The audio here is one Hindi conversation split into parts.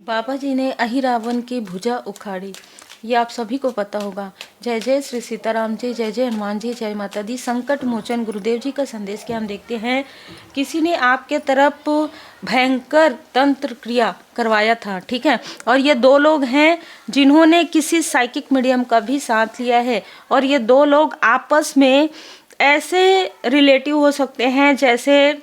बाबा जी ने अहिरावण की भुजा उखाड़ी, ये आप सभी को पता होगा। जय जय श्री सीताराम जी, जय जय हनुमान जी, जय माता दी। संकट मोचन गुरुदेव जी का संदेश क्या हम देखते हैं। किसी ने आपके तरफ भयंकर तंत्र क्रिया करवाया था, ठीक है। और ये दो लोग हैं जिन्होंने किसी साइकिक मीडियम का भी साथ लिया है। और ये दो लोग आपस में ऐसे रिलेटिव हो सकते हैं जैसे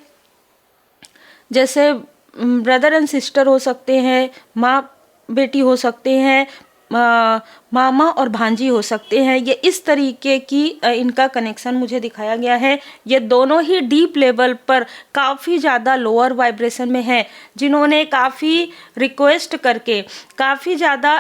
जैसे ब्रदर एंड सिस्टर हो सकते हैं, माँ बेटी हो सकते हैं, मामा और भांजी हो सकते हैं। ये इस तरीके की इनका कनेक्शन मुझे दिखाया गया है। ये दोनों ही डीप लेवल पर काफ़ी ज़्यादा लोअर वाइब्रेशन में है, जिन्होंने काफ़ी रिक्वेस्ट करके, काफ़ी ज़्यादा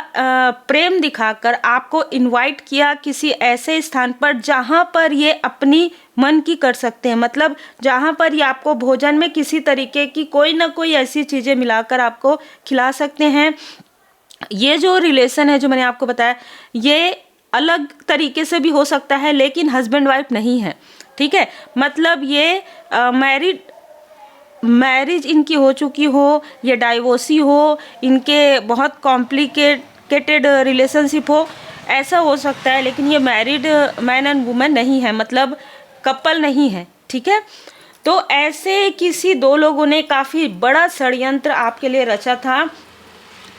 प्रेम दिखाकर आपको इनवाइट किया किसी ऐसे स्थान पर जहाँ पर ये अपनी मन की कर सकते हैं। मतलब जहाँ पर ये आपको भोजन में किसी तरीके की कोई ना कोई ऐसी चीज़ें मिलाकर आपको खिला सकते हैं। ये जो रिलेशन है जो मैंने आपको बताया, ये अलग तरीके से भी हो सकता है, लेकिन हस्बैंड वाइफ नहीं है, ठीक है। मतलब ये मैरिज इनकी हो चुकी हो, ये डाइवोर्सी हो, इनके बहुत कॉम्प्लिकेटेड रिलेशनशिप हो, ऐसा हो सकता है। लेकिन ये मैरिड मैन एंड वुमेन नहीं है, मतलब कपल नहीं है, ठीक है। तो ऐसे किसी दो लोगों ने काफ़ी बड़ा षड्यंत्र आपके लिए रचा था।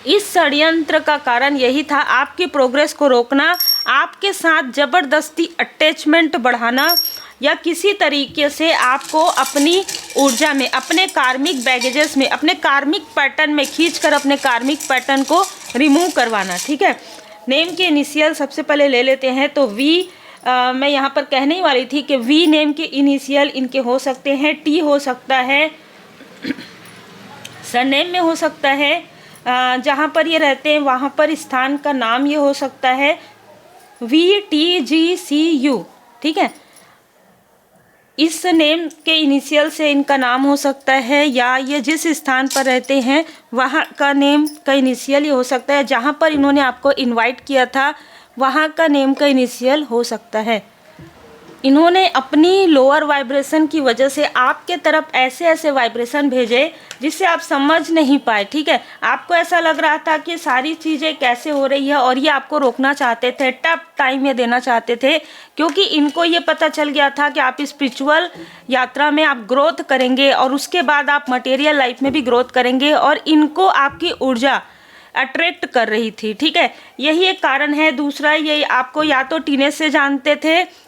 इस षड्यंत्र का कारण यही था आपकी प्रोग्रेस को रोकना, आपके साथ ज़बरदस्ती अटैचमेंट बढ़ाना, या किसी तरीके से आपको अपनी ऊर्जा में, अपने कार्मिक बैगेजेस में, अपने कार्मिक पैटर्न में खींचकर अपने कार्मिक पैटर्न को रिमूव करवाना, ठीक है। नेम के इनिशियल सबसे पहले ले लेते हैं। तो वी मैं यहाँ पर कहने ही वाली थी कि वी नेम के इनिशियल इनके हो सकते हैं, टी हो सकता है, सरनेम में हो सकता है, जहाँ पर ये रहते हैं वहाँ पर स्थान का नाम ये हो सकता है, VTGCU, ठीक है। इस नेम के इनिशियल से इनका नाम हो सकता है, या ये जिस स्थान पर रहते हैं वहाँ का नेम का इनिशियल ये हो सकता है। जहाँ पर इन्होंने आपको इनवाइट किया था वहाँ का नेम का इनिशियल हो सकता है। इन्होंने अपनी लोअर वाइब्रेशन की वजह से आपके तरफ ऐसे ऐसे वाइब्रेशन भेजे जिससे आप समझ नहीं पाए, ठीक है। आपको ऐसा लग रहा था कि सारी चीज़ें कैसे हो रही है, और ये आपको रोकना चाहते थे, टफ टाइम ये देना चाहते थे, क्योंकि इनको ये पता चल गया था कि आप स्पिरिचुअल यात्रा में आप ग्रोथ करेंगे और उसके बाद आप मटेरियल लाइफ में भी ग्रोथ करेंगे, और इनको आपकी ऊर्जा अट्रैक्ट कर रही थी, ठीक है। यही एक कारण है। दूसरा, ये आपको या तो टीनेज से जानते थे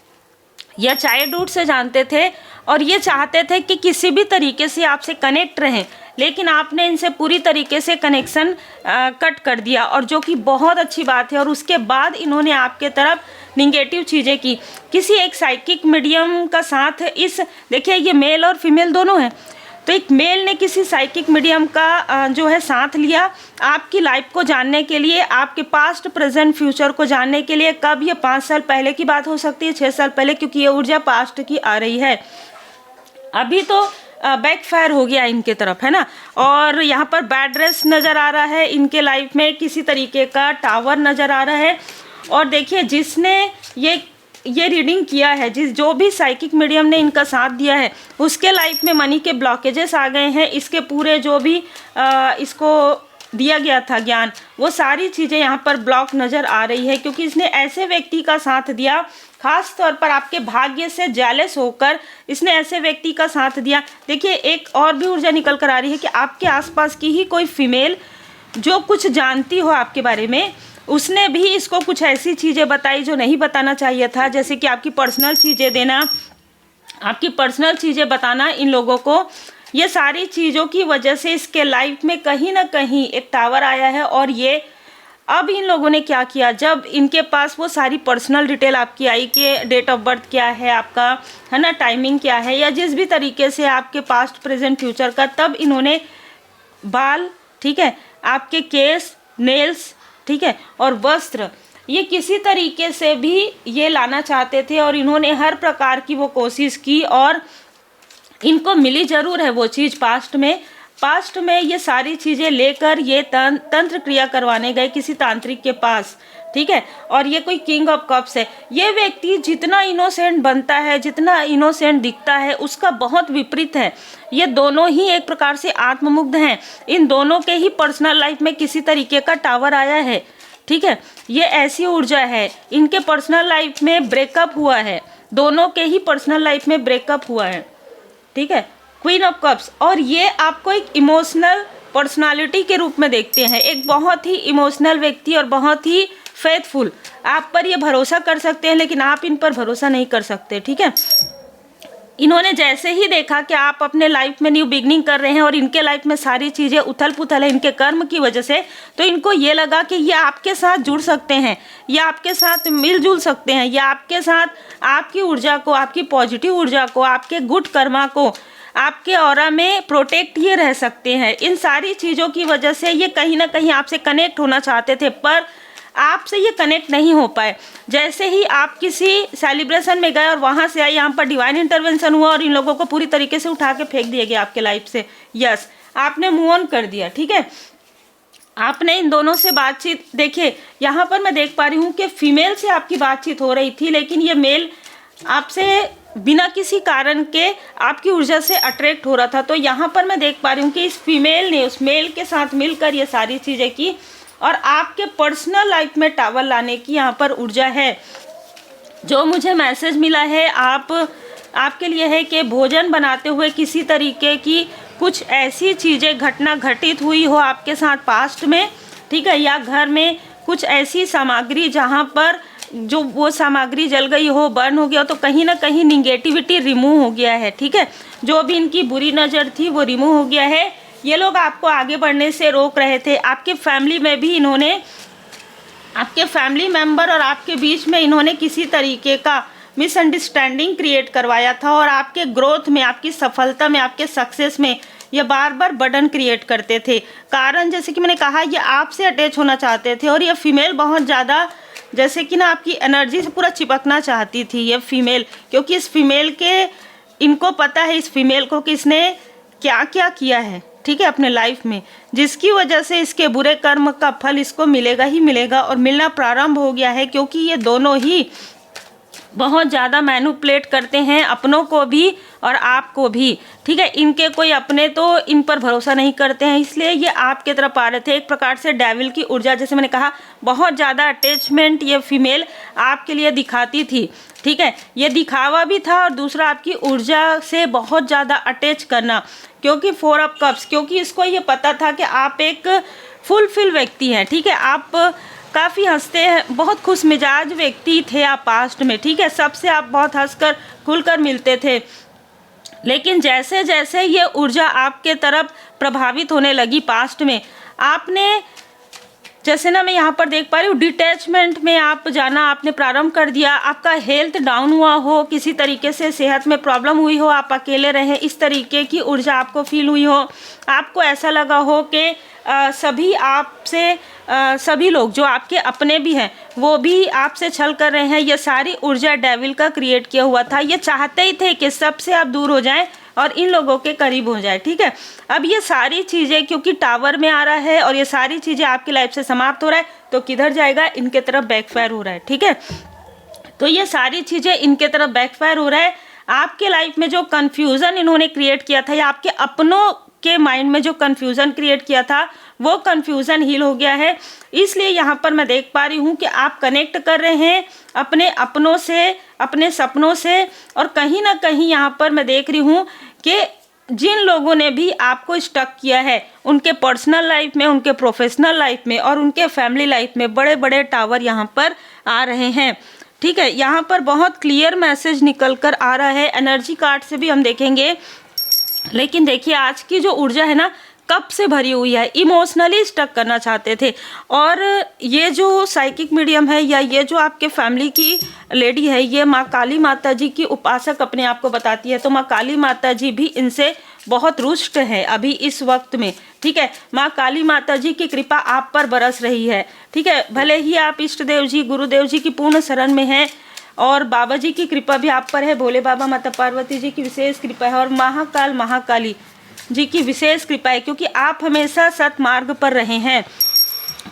या चाइल्डहुड से जानते थे, और ये चाहते थे कि किसी भी तरीके से आपसे कनेक्ट रहें, लेकिन आपने इनसे पूरी तरीके से कनेक्शन कट कर दिया, और जो कि बहुत अच्छी बात है। और उसके बाद इन्होंने आपके तरफ निगेटिव चीज़ें की। किसी एक साइकिक मीडियम का साथ, इस देखिए ये मेल और फीमेल दोनों हैं, तो एक मेल ने किसी साइकिक मीडियम का जो है साथ लिया आपकी लाइफ को जानने के लिए, आपके पास्ट प्रेजेंट फ्यूचर को जानने के लिए। कब? ये 5 साल पहले की बात हो सकती है, 6 साल पहले, क्योंकि ये ऊर्जा पास्ट की आ रही है। अभी तो बैकफायर हो गया इनके तरफ, है ना। और यहाँ पर बैड रेस नज़र आ रहा है इनके लाइफ में, किसी तरीके का टावर नज़र आ रहा है। और देखिए जिसने ये रीडिंग किया है, जो भी साइकिक मीडियम ने इनका साथ दिया है, उसके लाइफ में मनी के ब्लॉकेजेस आ गए हैं। इसके पूरे जो भी इसको दिया गया था ज्ञान, वो सारी चीज़ें यहाँ पर ब्लॉक नज़र आ रही है, क्योंकि इसने ऐसे व्यक्ति का साथ दिया, खास तौर पर आपके भाग्य से जेलस होकर इसने ऐसे व्यक्ति का साथ दिया। देखिए एक और भी ऊर्जा निकल कर आ रही है कि आपके आसपास की ही कोई फीमेल जो कुछ जानती हो आपके बारे में, उसने भी इसको कुछ ऐसी चीज़ें बताई जो नहीं बताना चाहिए था, जैसे कि आपकी पर्सनल चीज़ें देना, आपकी पर्सनल चीज़ें बताना इन लोगों को। ये सारी चीज़ों की वजह से इसके लाइफ में कहीं ना कहीं एक टावर आया है। और ये अब इन लोगों ने क्या किया, जब इनके पास वो सारी पर्सनल डिटेल आपकी आई कि डेट ऑफ बर्थ क्या है आपका, है ना, टाइमिंग क्या है, या जिस भी तरीके से आपके पास्ट प्रेजेंट फ्यूचर का, तब इन्होंने बाल, ठीक है, आपके केस, नेल्स, ठीक है, और वस्त्र, ये किसी तरीके से भी ये लाना चाहते थे। और इन्होंने हर प्रकार की वो कोशिश की, और इनको मिली ज़रूर है वो चीज़ पास्ट में। पास्ट में ये सारी चीज़ें लेकर ये तंत्र क्रिया करवाने गए किसी तांत्रिक के पास, ठीक है। और ये कोई किंग ऑफ कप्स है। ये व्यक्ति जितना इनोसेंट बनता है, जितना इनोसेंट दिखता है, उसका बहुत विपरीत है। ये दोनों ही एक प्रकार से आत्ममुग्ध हैं। इन दोनों के ही पर्सनल लाइफ में किसी तरीके का टावर आया है, ठीक है। ये ऐसी ऊर्जा है, इनके पर्सनल लाइफ में ब्रेकअप हुआ है, दोनों के ही पर्सनल लाइफ में ब्रेकअप हुआ है, ठीक है। क्वीन ऑफ कप्स, और ये आपको एक इमोशनल पर्सनालिटी के रूप में देखते हैं, एक बहुत ही इमोशनल व्यक्ति और बहुत ही फेथफुल। आप पर ये भरोसा कर सकते हैं, लेकिन आप इन पर भरोसा नहीं कर सकते, ठीक है। इन्होंने जैसे ही देखा कि आप अपने लाइफ में न्यू बिगनिंग कर रहे हैं और इनके लाइफ में सारी चीज़ें उथल पुथल है इनके कर्म की वजह से, तो इनको ये लगा कि ये आपके साथ जुड़ सकते हैं, ये आपके साथ मिलजुल सकते हैं, ये आपके साथ आपकी ऊर्जा को, आपकी पॉजिटिव ऊर्जा को, आपके गुड कर्मा को, आपके ऑरा में प्रोटेक्ट ये रह सकते हैं। इन सारी चीज़ों की वजह से ये कहीं ना कहीं आपसे कनेक्ट होना चाहते थे, पर आपसे ये कनेक्ट नहीं हो पाए। जैसे ही आप किसी सेलिब्रेशन में गए और वहाँ से आए, यहाँ पर डिवाइन इंटरवेंशन हुआ और इन लोगों को पूरी तरीके से उठा के फेंक दिया गया आपके लाइफ से। यस, आपने मूव ऑन कर दिया, ठीक है। आपने इन दोनों से बातचीत, देखिए यहाँ पर मैं देख पा रही हूँ कि फीमेल से आपकी बातचीत हो रही थी, लेकिन ये मेल आपसे बिना किसी कारण के आपकी ऊर्जा से अट्रैक्ट हो रहा था। तो यहाँ पर मैं देख पा रही हूँ कि इस फीमेल ने उस मेल के साथ मिलकर ये सारी चीज़ें की और आपके पर्सनल लाइफ में टावर लाने की यहाँ पर ऊर्जा है। जो मुझे मैसेज मिला है आपके लिए है कि भोजन बनाते हुए किसी तरीके की कुछ ऐसी चीज़ें घटना घटित हुई हो आपके साथ पास्ट में, ठीक है, या घर में कुछ ऐसी सामग्री जहाँ पर जो वो सामग्री जल गई हो, बर्न हो गया हो, तो कहीं ना कहीं निगेटिविटी रिमूव हो गया है, ठीक है। जो भी इनकी बुरी नज़र थी वो रिमूव हो गया है। ये लोग आपको आगे बढ़ने से रोक रहे थे। आपके फैमिली में भी इन्होंने, आपके फैमिली मेंबर और आपके बीच में इन्होंने किसी तरीके का मिसअंडरस्टैंडिंग क्रिएट करवाया था और आपके ग्रोथ में, आपकी सफलता में, आपके सक्सेस में ये बार बार बर्डन क्रिएट करते थे। कारण जैसे कि मैंने कहा, ये आपसे अटैच होना चाहते थे और ये फीमेल बहुत ज़्यादा जैसे कि ना आपकी एनर्जी से पूरा चिपकना चाहती थी ये फीमेल, क्योंकि इस फीमेल के, इनको पता है इस फीमेल को कि इसने क्या क्या किया है, ठीक है, अपने लाइफ में, जिसकी वजह से इसके बुरे कर्म का फल इसको मिलेगा ही मिलेगा और मिलना प्रारंभ हो गया है। क्योंकि ये दोनों ही बहुत ज़्यादा मैनिपुलेट करते हैं अपनों को भी और आपको भी, ठीक है। इनके कोई अपने तो इन पर भरोसा नहीं करते हैं, इसलिए ये आपके तरफ आ रहे थे। एक प्रकार से डेविल की ऊर्जा, जैसे मैंने कहा, बहुत ज़्यादा अटैचमेंट ये फीमेल आपके लिए दिखाती थी, ठीक है। ये दिखावा भी था और दूसरा आपकी ऊर्जा से बहुत ज़्यादा अटैच करना, क्योंकि 4 ऑफ कप्स, क्योंकि इसको ये पता था कि आप एक फुलफिल व्यक्ति हैं, ठीक है। आप काफ़ी हंसते हैं, बहुत खुश मिजाज व्यक्ति थे आप पास्ट में, ठीक है। सबसे आप बहुत हंसकर खुलकर मिलते थे, लेकिन जैसे जैसे ये ऊर्जा आपके तरफ प्रभावित होने लगी पास्ट में, आपने जैसे ना मैं यहाँ पर देख पा रही हूँ डिटैचमेंट में आप जाना आपने प्रारंभ कर दिया। आपका हेल्थ डाउन हुआ हो, किसी तरीके से सेहत में प्रॉब्लम हुई हो, आप अकेले रहें, इस तरीके की ऊर्जा आपको फील हुई हो। आपको ऐसा लगा हो कि सभी आपसे, सभी लोग जो आपके अपने भी हैं वो भी आपसे छल कर रहे हैं। ये सारी ऊर्जा डेविल का क्रिएट किया हुआ था। ये चाहते ही थे कि सबसे आप दूर हो जाएं और इन लोगों के करीब हो जाए, ठीक है। अब ये सारी चीज़ें क्योंकि टावर में आ रहा है और ये सारी चीज़ें आपकी लाइफ से समाप्त हो रहा है, तो किधर जाएगा, इनके तरफ बैकफायर हो रहा है, ठीक है। तो ये सारी चीज़ें इनके तरफ बैकफायर हो रहा है। आपके लाइफ में जो कन्फ्यूज़न इन्होंने क्रिएट किया था या आपके अपनों के माइंड में जो कन्फ्यूज़न क्रिएट किया था वो कन्फ्यूज़न हील हो गया है। इसलिए यहाँ पर मैं देख पा रही हूँ कि आप कनेक्ट कर रहे हैं अपने अपनों से, अपने सपनों से, और कहीं ना कहीं यहाँ पर मैं देख रही हूँ कि जिन लोगों ने भी आपको स्टक किया है उनके पर्सनल लाइफ में, उनके प्रोफेशनल लाइफ में और उनके फैमिली लाइफ में बड़े बड़े टावर यहाँ पर आ रहे हैं, ठीक है। यहाँ पर बहुत क्लियर मैसेज निकल कर आ रहा है। एनर्जी कार्ड से भी हम देखेंगे, लेकिन देखिए आज की जो ऊर्जा है ना कब से भरी हुई है, इमोशनली स्टक करना चाहते थे। और ये जो साइकिक मीडियम है या ये जो आपके फैमिली की लेडी है, ये माँ काली माता जी की उपासक अपने आप को बताती है, तो माँ काली माता जी भी इनसे बहुत रुष्ट है अभी इस वक्त में, ठीक है। माँ काली माता जी की कृपा आप पर बरस रही है, ठीक है। भले ही आप इष्ट देव जी, गुरुदेव जी की पूर्ण शरण में हैं और बाबा जी की कृपा भी आप पर है, भोले बाबा, माता पार्वती जी की विशेष कृपा है और महाकाल महाकाली जी की विशेष कृपा है, क्योंकि आप हमेशा सतमार्ग पर रहे हैं।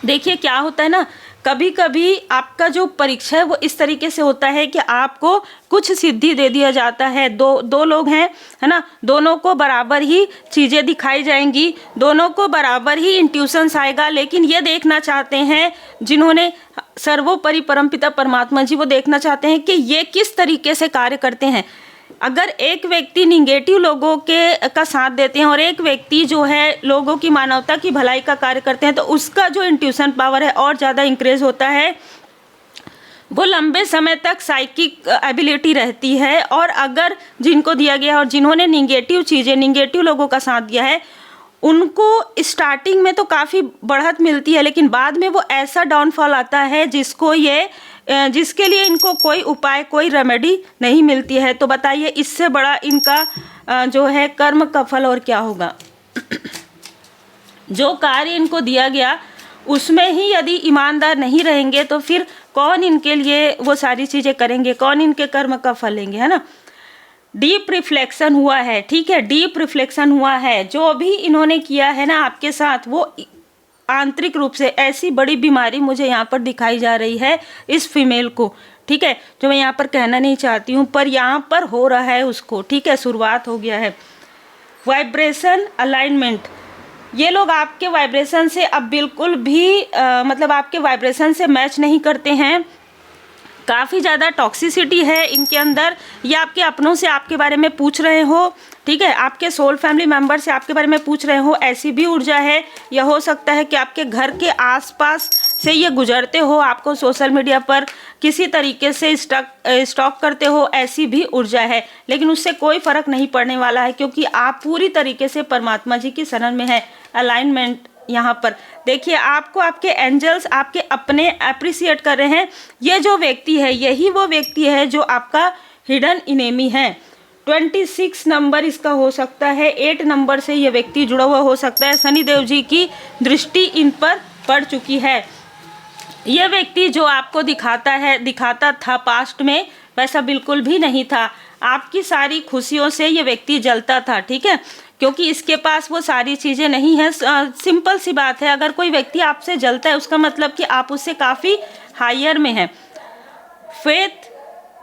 देखिए क्या होता है ना, कभी कभी आपका जो परीक्षा है वो इस तरीके से होता है कि आपको कुछ सिद्धि दे दिया जाता है। दो लोग हैं, है ना, दोनों को बराबर ही चीज़ें दिखाई जाएंगी, दोनों को बराबर ही इंट्यूशंस आएगा, लेकिन ये देखना चाहते हैं जिन्होंने सर्वोपरि परमपिता परमात्मा जी, वो देखना चाहते हैं कि ये किस तरीके से कार्य करते हैं। अगर एक व्यक्ति निगेटिव लोगों के का साथ देते हैं और एक व्यक्ति जो है लोगों की मानवता की भलाई का कार्य करते हैं, तो उसका जो इंट्यूशन पावर है और ज़्यादा इंक्रीज होता है, वो लंबे समय तक साइकिक एबिलिटी रहती है। और अगर जिनको दिया गया और जिन्होंने निगेटिव चीज़ें, निगेटिव लोगों का साथ दिया है, उनको स्टार्टिंग में तो काफ़ी बढ़त मिलती है, लेकिन बाद में वो ऐसा डाउनफॉल आता है जिसके लिए इनको कोई उपाय, कोई रेमेडी नहीं मिलती है। तो बताइए इससे बड़ा इनका जो है कर्म का फल और क्या होगा। जो कार्य इनको दिया गया उसमें ही यदि ईमानदार नहीं रहेंगे तो फिर कौन इनके लिए वो सारी चीज़ें करेंगे, कौन इनके कर्म का फल लेंगे, है ना। डीप रिफ्लेक्शन हुआ है, ठीक है, डीप रिफ्लेक्शन हुआ है। जो भी इन्होंने किया है ना आपके साथ, वो आंतरिक रूप से ऐसी बड़ी बीमारी मुझे यहाँ पर दिखाई जा रही है इस फीमेल को, ठीक है, जो मैं यहाँ पर कहना नहीं चाहती हूँ, पर यहाँ पर हो रहा है उसको, ठीक है, शुरुआत हो गया है। वाइब्रेशन अलाइनमेंट, ये लोग आपके वाइब्रेशन से अब बिल्कुल भी मतलब आपके वाइब्रेशन से मैच नहीं करते हैं। काफ़ी ज़्यादा टॉक्सिसिटी है इनके अंदर। ये आपके अपनों से आपके बारे में पूछ रहे हो, ठीक है, आपके सोल फैमिली मेंबर से आपके बारे में पूछ रहे हो, ऐसी भी ऊर्जा है। यह हो सकता है कि आपके घर के आसपास से ये गुजरते हो, आपको सोशल मीडिया पर किसी तरीके से स्टॉक करते हो, ऐसी भी ऊर्जा है। लेकिन उससे कोई फ़र्क नहीं पड़ने वाला है, क्योंकि आप पूरी तरीके से परमात्मा जी की शरण में है। अलाइनमेंट यहाँ पर देखिए, आपको आपके एंजल्स, आपके अपने अप्रिसिएट कर रहे हैं। ये जो व्यक्ति है, यही वो व्यक्ति है जो आपका हिडन इनेमी है। 26 नंबर इसका हो सकता है, 8 नंबर से ये व्यक्ति जुड़ा हुआ हो सकता है। शनिदेव जी की दृष्टि इन पर पड़ चुकी है। ये व्यक्ति जो आपको दिखाता था पास्ट में, वैसा बिल्कुल भी नहीं था। आपकी सारी खुशियों से ये व्यक्ति जलता था, ठीक है, क्योंकि इसके पास वो सारी चीज़ें नहीं है। सिंपल सी बात है, अगर कोई व्यक्ति आपसे जलता है उसका मतलब कि आप उससे काफ़ी हायर में हैं। फेथ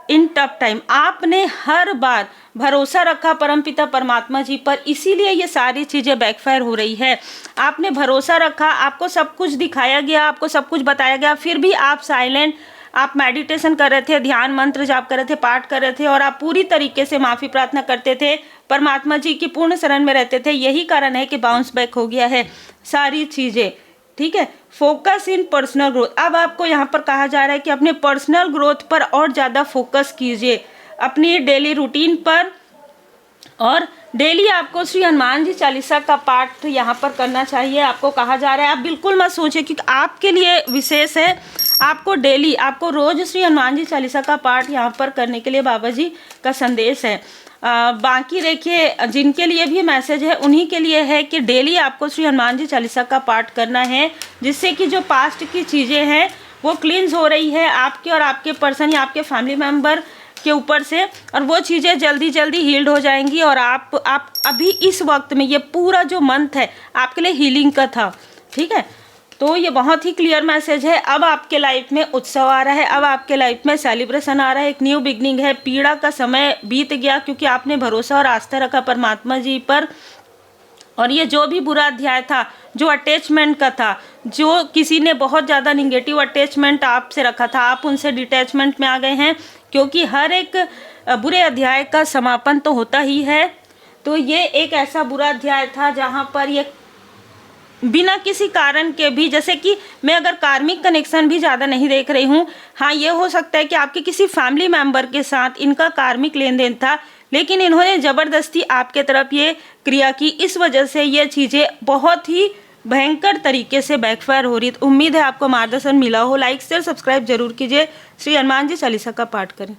इन टफ टाइम, आपने हर बार भरोसा रखा परमपिता परमात्मा जी पर, इसीलिए ये सारी चीज़ें बैकफायर हो रही है। आपने भरोसा रखा, आपको सब कुछ दिखाया गया, आपको सब कुछ बताया गया, फिर भी आप साइलेंट, आप मेडिटेशन कर रहे थे, ध्यान मंत्र जाप कर रहे थे, पाठ कर रहे थे, और आप पूरी तरीके से माफ़ी प्रार्थना करते थे, परमात्मा जी की पूर्ण शरण में रहते थे। यही कारण है कि बाउंस बैक हो गया है सारी चीज़ें, ठीक है। फोकस इन पर्सनल ग्रोथ, अब आपको यहाँ पर कहा जा रहा है कि अपने पर्सनल ग्रोथ पर और ज़्यादा फोकस कीजिए, अपनी डेली रूटीन पर। और डेली आपको श्री हनुमान जी चालीसा का पाठ यहाँ पर करना चाहिए, आपको कहा जा रहा है। आप बिल्कुल मत सोचिए क्योंकि आपके लिए विशेष है, आपको डेली, आपको रोज़ श्री हनुमान जी चालीसा का पाठ यहाँ पर करने के लिए बाबा जी का संदेश है। बाकी देखिए, जिनके लिए भी मैसेज है उन्हीं के लिए है कि डेली आपको श्री हनुमान जी चालीसा का पाठ करना है, जिससे कि जो पास्ट की चीज़ें हैं वो क्लींस हो रही है आपके और आपके पर्सन या आपके फैमिली मेम्बर के ऊपर से, और वो चीज़ें जल्दी जल्दी हील्ड हो जाएंगी। और आप अभी इस वक्त में, ये पूरा जो मंथ है आपके लिए हीलिंग का था, ठीक है। तो ये बहुत ही क्लियर मैसेज है। अब आपके लाइफ में उत्सव आ रहा है, अब आपके लाइफ में सेलिब्रेशन आ रहा है, एक न्यू बिगनिंग है। पीड़ा का समय बीत गया क्योंकि आपने भरोसा और आस्था रखा परमात्मा जी पर। और ये जो भी बुरा अध्याय था, जो अटैचमेंट का था, जो किसी ने बहुत ज़्यादा निगेटिव अटैचमेंट आपसे रखा था, आप उनसे डिटैचमेंट में आ गए हैं, क्योंकि हर एक बुरे अध्याय का समापन तो होता ही है। तो ये एक ऐसा बुरा अध्याय था जहाँ पर ये बिना किसी कारण के भी, जैसे कि मैं अगर कार्मिक कनेक्शन भी ज़्यादा नहीं देख रही हूँ, हाँ ये हो सकता है कि आपके किसी फैमिली मेम्बर के साथ इनका कार्मिक लेन देन था, लेकिन इन्होंने ज़बरदस्ती आपके तरफ ये क्रिया की, इस वजह से ये चीज़ें बहुत ही भयंकर तरीके से बैकफायर हो रही है। उम्मीद है आपको मार्गदर्शन मिला हो। लाइक शेयर सब्सक्राइब जरूर कीजिए। श्री हनुमान जी चालीसा का पाठ करें।